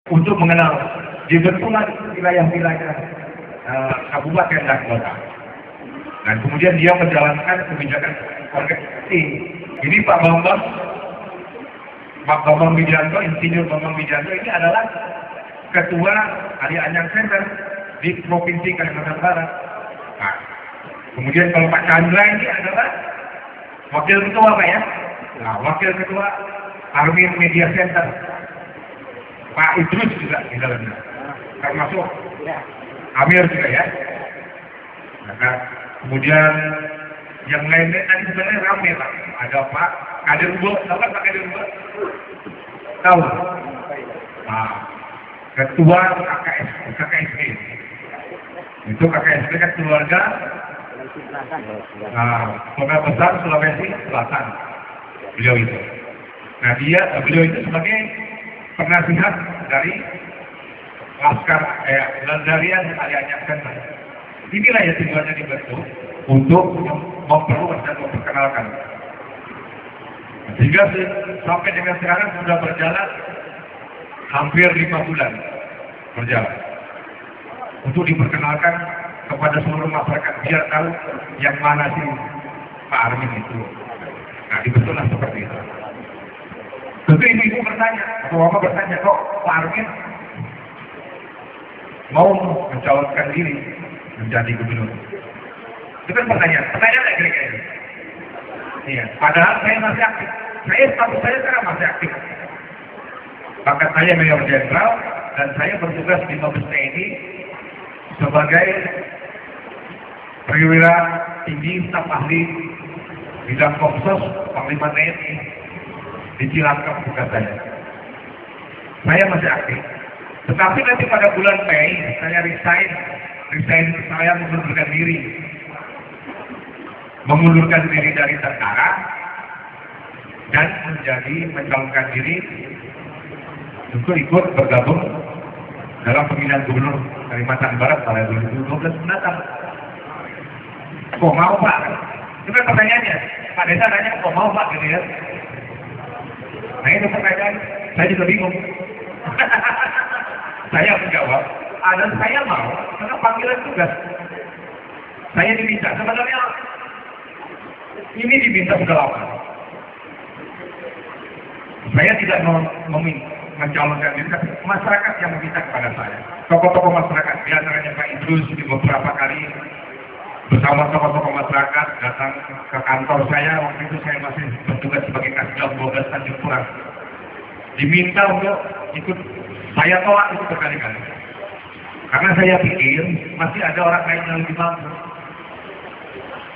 untuk mengenal dibentuklah wilayah-wilayah kabupaten dan kota. Dan kemudian dia menjalankan kebijakan organisasi. Ini Pak Bambang Widianto, Insinyur Bambang Widianto ini adalah Ketua Ali Anyang Center di Provinsi Kalimantan Barat. Nah, kemudian kalau Pak Chandra ini adalah Wakil Ketua Pak ya. Nah, Wakil Ketua Armin Media Center. Pak Idrus juga di dalamnya. Termasuk Amir juga ya. Nah, kemudian yang lainnya tadi sebenarnya ramai Pak. Ada Pak Kadir Ubo, tahu kan Pak Kadir Ubo? Tahu. Nah, Ketua KKSB. Itu KKSB kan keluarga Kota Besar Sulawesi Selatan. Beliau itu. Nah beliau itu sebagai penasihat dari Laskar Landarian Ali Anyang Center. Inilah ya tujuannya dibentuk untuk memperluas dan memperkenalkan. Sehingga sampai dengan sekarang sudah berjalan hampir 5 bulan berjalan untuk diperkenalkan kepada seluruh masyarakat biar tahu yang mana sih Pak Armin itu. Nah dibentuklah seperti itu. Tentu ibu bertanya, atau bapak bertanya, kok Pak Armin mau mencalonkan diri menjadi gubernur? Itu kan pertanyaan nggak kira-kira? Iya, padahal saya masih aktif. Status saya sekarang masih aktif. Bahkan saya Mayor Jenderal dan saya bertugas di Mabes TNI sebagai perwira tinggi staf ahli bidang Kopsos Panglima TNI di Cilacap tugas saya. Saya masih aktif. Tetapi nanti pada bulan Mei saya resign saya mengundurkan diri dari tentara dan mencalonkan diri untuk ikut bergabung dalam pemilihan gubernur Kalimantan Barat pada 2012 mendatang. Kok mau Pak? Itu kan pertanyaannya. Pak Desa nanya kok mau Pak gitu ya. Nah itu pertanyaan, saya juga bingung. Saya menjawab, dan saya mau karena panggilan tugas. Saya diminta, sebenarnya ini diminta sudah lama. Saya tidak mencalonkan diri, tapi masyarakat yang meminta kepada saya. Tokoh-tokoh masyarakat, di antaranya Pak Idrus di beberapa kali bersama tokoh-tokoh masyarakat datang ke kantor saya. Waktu itu saya masih bertugas sebagai Kasdam 12 Tanjung Pura. Diminta untuk ikut, saya tolak itu berkali-kali. Karena saya pikir masih ada orang lain yang lebih mampu.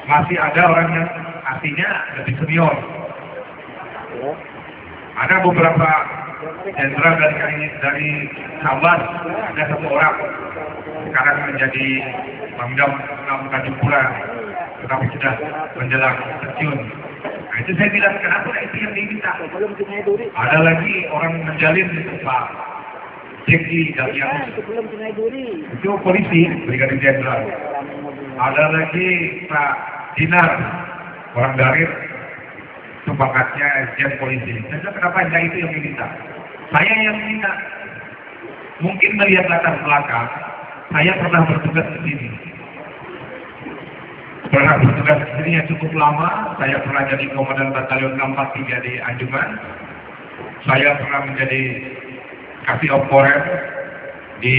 Masih ada orang yang artinya lebih senior. Ada beberapa jenderal dari Sabah, ada 1 orang sekarang menjadi Pangdam Tanjung Pura, tetapi sudah menjelang pensiun. Nah itu saya bilang kenapa itu yang diminta. Ada lagi orang menjalin itu Pak Jeki Dalian, itu polisi, Brigadir Jenderal. Ada lagi Pak Dinar, orang Darir, itu pangkatnya Irjen Polisi. Jadi kenapa hanya itu yang diminta? Saya yang minta. Mungkin melihat latar belakang, saya pernah bertugas di sini. Pernah bertugas di sini yang cukup lama. Saya pernah jadi Komandan Batalion 643 di Anjungan. Saya pernah menjadi Kasih Korem di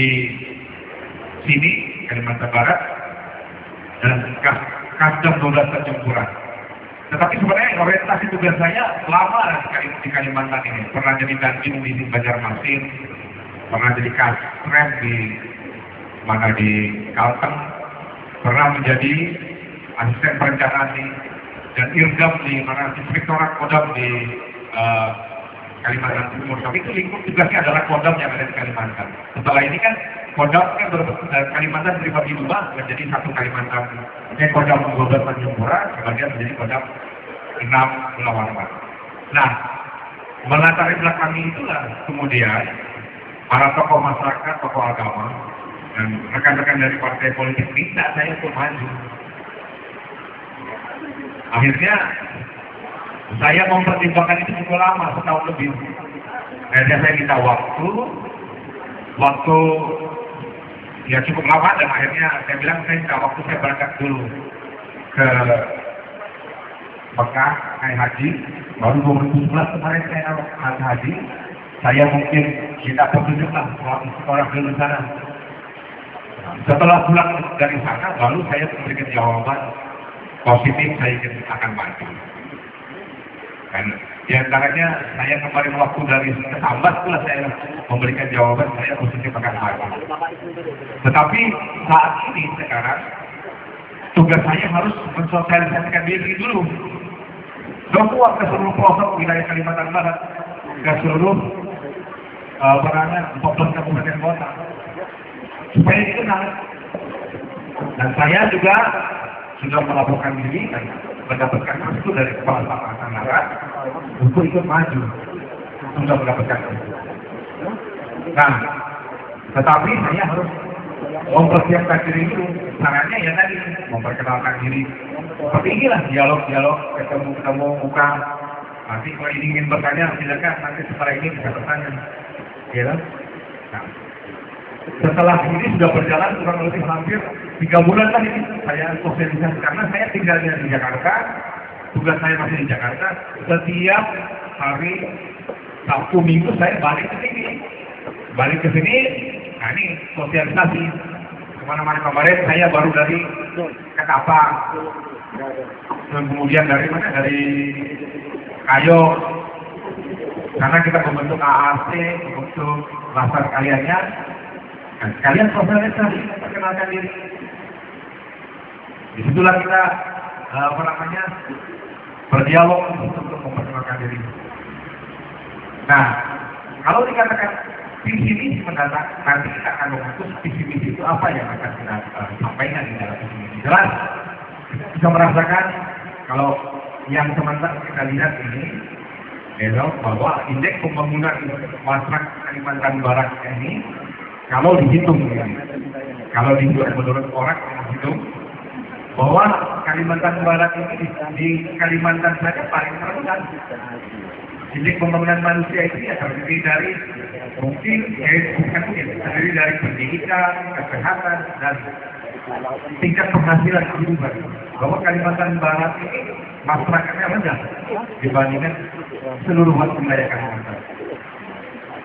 sini, Kalimantan Barat, dan Kasdam 12 Tanjung Pura. Tetapi sebenarnya orientasi tugas saya lama di Kalimantan ini. Pernah jadi Dandim di Banjarmasin, pernah jadi Kasrem di Kalteng, pernah menjadi asisten perencanaan dan Irgam di Inspektorat Kodam di Kalimantan Timur. Tapi itu lingkup tugasnya adalah Kodam yang ada di Kalimantan. Setelah ini kan Kodam kan Kalimantan dibagi 2 menjadi 1 Kalimantan. Kodam 12 Tanjung Pura, sebagian menjadi Kodam 6 Pulau Warman. Nah, melatari belakang itulah kemudian para tokoh masyarakat, tokoh agama, dan rekan-rekan dari partai politik minta saya untuk maju. Akhirnya saya mempertimbangkan itu cukup lama, 1 tahun lebih. Akhirnya saya minta waktu waktu ya cukup lama dan akhirnya saya bilang waktu saya berangkat dulu ke Mekah naik haji, baru 2011 kemarin saya haji, saya mungkin kita petunjuk lah orang dulu sana. Setelah pulang dari sana, baru saya memberikan jawaban positif saya akan maju. Dan diantaranya saya kemarin waktu dari Sambas pula saya memberikan jawaban saya positif akan maju. Tetapi saat ini sekarang tugas saya harus mensosialisasikan diri dulu. Semua ke seluruh pelosok wilayah Kalimantan Barat, ke seluruh perangan 14 kabupaten kota, supaya dikenal. Dan saya juga sudah melaporkan diri dan mendapatkan restu dari Kepala Staf Angkatan Darat untuk ikut maju. Sudah mendapatkan restu. Nah, tetapi saya harus mempersiapkan diri dulu. Caranya ya tadi memperkenalkan diri. Seperti inilah dialog-dialog, ketemu muka. Nanti kalau ingin bertanya silakan, nanti setelah ini bisa bertanya. Ya. Nah, setelah ini sudah berjalan kurang lebih hampir 3 bulan lah ini saya sosialisasi, karena saya tinggalnya di Jakarta, tugas saya masih di Jakarta. Setiap hari Sabtu Minggu saya balik ke sini. Nah ini sosialisasi kemana-mana. Kemarin saya baru dari Ketapang, kemudian dari mana? Dari Kayo. Karena kita membentuk AAC untuk laskar kaliannya. Nah, kalian sosialisasi, perkenalkan diri. Disitulah kita berdialog untuk memperkenalkan diri. Nah, kalau dikatakan visi misi mendatang, nanti kita akan mengutus visi misi itu apa yang akan kita sampaikan di dalam visi misi. Jelas, bisa merasakan kalau yang sementara kita lihat ini, bahwa indeks pembangunan masyarakat Kalimantan Barat ini, kalau dihitung menurut orang dihitung, bahwa Kalimantan Barat ini di Kalimantan saja paling rendah. Indeks pembangunan manusia itu ya terdiri dari terdiri dari pendidikan, kesehatan, dan tingkat penghasilan kehidupan. Bahwa Kalimantan Barat ini masyarakatnya rendah dibandingkan seluruh wilayah Kalimantan.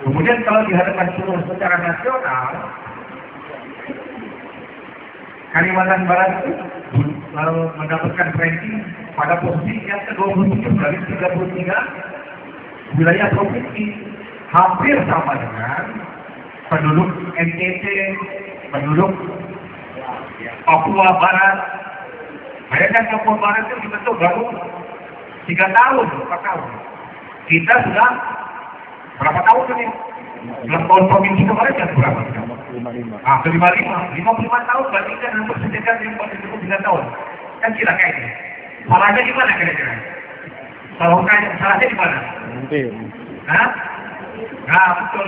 Kemudian kalau dihadapkan secara nasional, Kalimantan Barat itu mendapatkan ranking pada posisi yang ke-27 dari 33 wilayah provinsi, hampir sama dengan penduduk NTT, penduduk Papua Barat. Bayangkan Papua Barat itu dibentuk baru 3 tahun, 4 tahun. Kita sudah berapa tahun ini? Dalam tahun provinsi kemarin kan berapa? 55 tahun bandingkan dengan persediaan yang baru cukup 3 tahun. Kan kira kayak ini. Salahnya di mana kira-kira? Salahnya di mana? Nah, betul.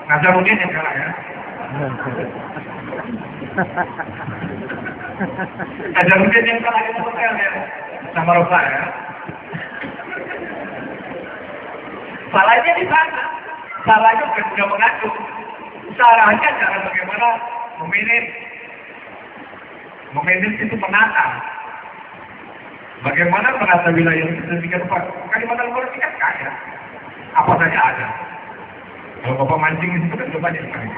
Nazarudin yang kalah ya. Nazarudin yang kalah itu hotel ya. Sama Rosa ya. Salahnya di sana. Salahnya bukan sudah mengatur. Salahnya cara bagaimana memanage itu menata. Bagaimana menata wilayah itu sedemikian rupa. Kalimantan Barat ini kan kaya. Apa saja ada. Kalau Bapak mancing di situ kan coba banyak sekali.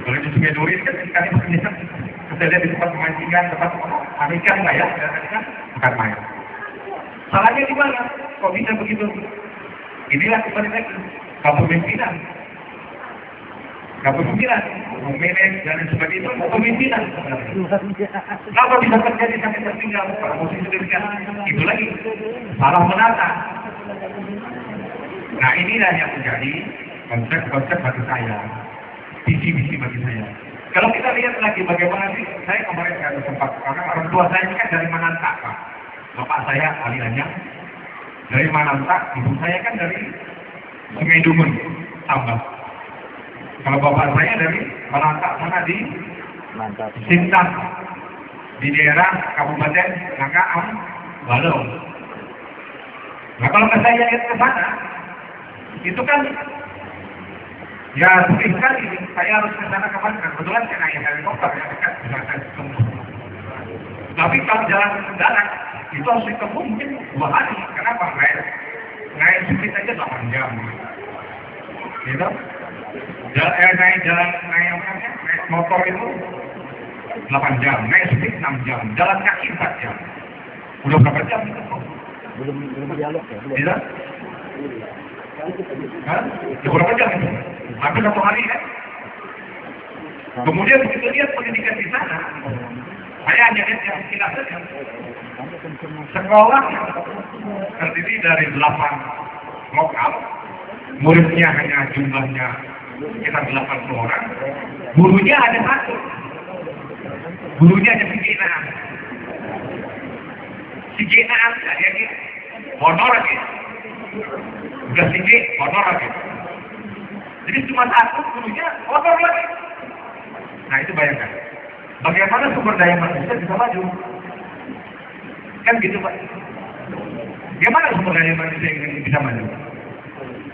Kalau di Sungai Duri kan ikannya begini kan. Kita lihat di tempat pemancingan, tempat ada ikan nggak ya? Kan bukan main. Salahnya di mana? Kok bisa begitu? Inilah kembali lagi kepemimpinan, memanage dan sebagainya itu kepemimpinan. Kenapa bisa terjadi sampai tertinggal? Posisi sedemikian itu lagi salah menata. Nah inilah yang menjadi konsep bagi saya, visi-visi bagi saya. Kalau kita lihat lagi bagaimana sih, saya kemarin ada sempat, karena orang tua saya ini kan dari Mananta, Pak. Bapak saya alirannya dari Mananta, ibu saya kan dari Sungai Dumun, Sambas. Kalau bapak saya dari Mananta sana di Sintang, di daerah Kabupaten Nangkaam, Balong. Nah kalau saya lihat ke sana, itu kan ya sedih sekali. saya harus ke sana kapan? Kebetulan saya naik helikopter yang dekat bisa saya ketemu. Tapi kalau jalan darat itu harus ditempuh mungkin 2 hari. Kenapa? Naik speed aja 8 jam. Gitu? Naik motor itu 8 jam, naik speed 6 jam, jalan kaki 4 jam. Udah berapa jam? Belum dialog ya? Tidak? Hah? Ya, berapa jam itu? Hampir 1 hari kan? Kemudian begitu lihat pendidikan di sana, saya hanya lihat yang sekilas saja. Sekolah terdiri dari 8 lokal, muridnya hanya jumlahnya sekitar 80 orang, gurunya ada 1. Gurunya hanya si Ginaan. Si Ginaan, dia honor lagi. Udah tinggi, honor lagi. Jadi cuma 1 gurunya honor lagi. Nah itu bayangkan. Bagaimana sumber daya manusia bisa maju? Kan gitu Pak. Bagaimana sumber daya manusia yang bisa maju?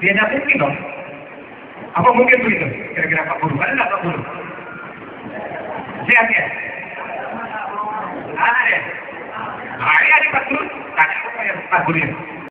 Dia mungkin dong. Apa mungkin begitu? Kira-kira Pak Guru? Ada nggak Pak Guru? Siap ya? Ada ya? Nah ini ada Pak Guru? Tanya apa ya Pak Guru ya?